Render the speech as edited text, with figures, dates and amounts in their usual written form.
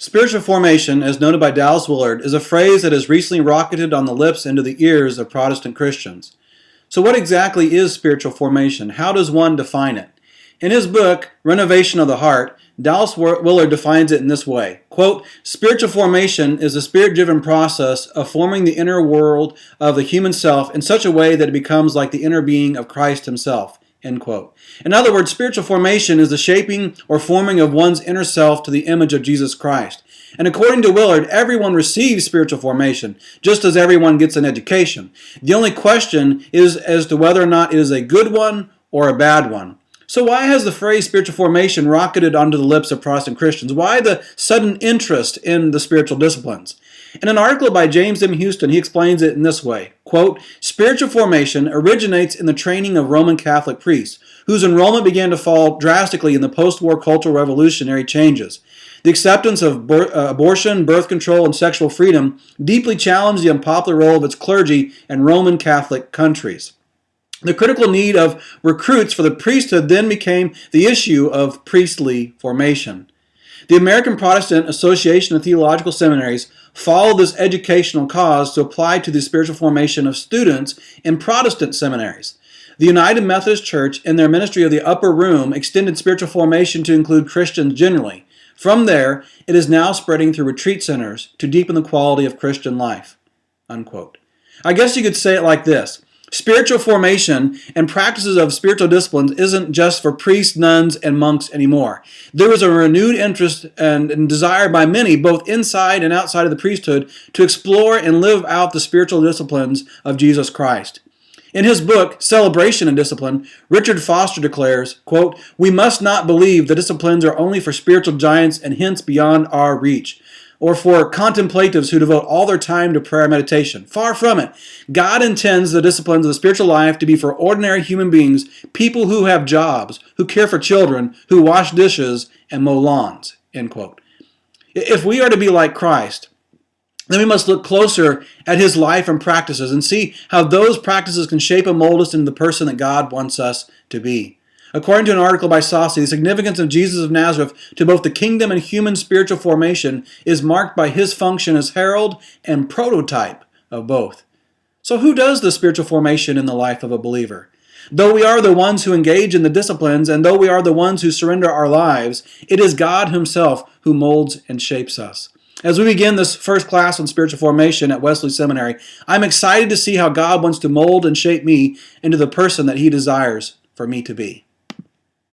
Spiritual formation, as noted by Dallas Willard, is a phrase that has recently rocketed on the lips into the ears of Protestant Christians. So what exactly is spiritual formation? How does one define it? In his book, Renovation of the Heart, Dallas Willard defines it in this way, quote, "Spiritual formation is a spirit-driven process of forming the inner world of the human self in such a way that it becomes like the inner being of Christ himself." End quote. In other words, spiritual formation is the shaping or forming of one's inner self to the image of Jesus Christ. And according to Willard, everyone receives spiritual formation, just as everyone gets an education. The only question is as to whether or not it is a good one or a bad one. So why has the phrase spiritual formation rocketed onto the lips of Protestant Christians? Why the sudden interest in the spiritual disciplines? In an article by James M. Houston, he explains it in this way, quote, "Spiritual formation originates in the training of Roman Catholic priests, whose enrollment began to fall drastically in the post-war cultural revolutionary changes. The acceptance of abortion, birth control, and sexual freedom deeply challenged the unpopular role of its clergy in Roman Catholic countries. The critical need of recruits for the priesthood then became the issue of priestly formation. The American Protestant Association of Theological Seminaries followed this educational cause to apply to the spiritual formation of students in Protestant seminaries. The United Methodist Church, in their ministry of the Upper Room, extended spiritual formation to include Christians generally. From there, it is now spreading through retreat centers to deepen the quality of Christian life." Unquote. I guess you could say it like this. Spiritual formation and practices of spiritual disciplines isn't just for priests, nuns, and monks anymore. There is a renewed interest and desire by many, both inside and outside of the priesthood, to explore and live out the spiritual disciplines of Jesus Christ. In his book, Celebration and Discipline, Richard Foster declares, quote, "We must not believe the disciplines are only for spiritual giants and hence beyond our reach, or for contemplatives who devote all their time to prayer and meditation. Far from it. God intends the disciplines of the spiritual life to be for ordinary human beings, people who have jobs, who care for children, who wash dishes, and mow lawns." End quote. If we are to be like Christ, then we must look closer at his life and practices and see how those practices can shape and mold us into the person that God wants us to be. According to an article by Saucy, the significance of Jesus of Nazareth to both the kingdom and human spiritual formation is marked by his function as herald and prototype of both. So who does the spiritual formation in the life of a believer? Though we are the ones who engage in the disciplines, and though we are the ones who surrender our lives, it is God himself who molds and shapes us. As we begin this first class on spiritual formation at Wesley Seminary, I'm excited to see how God wants to mold and shape me into the person that he desires for me to be.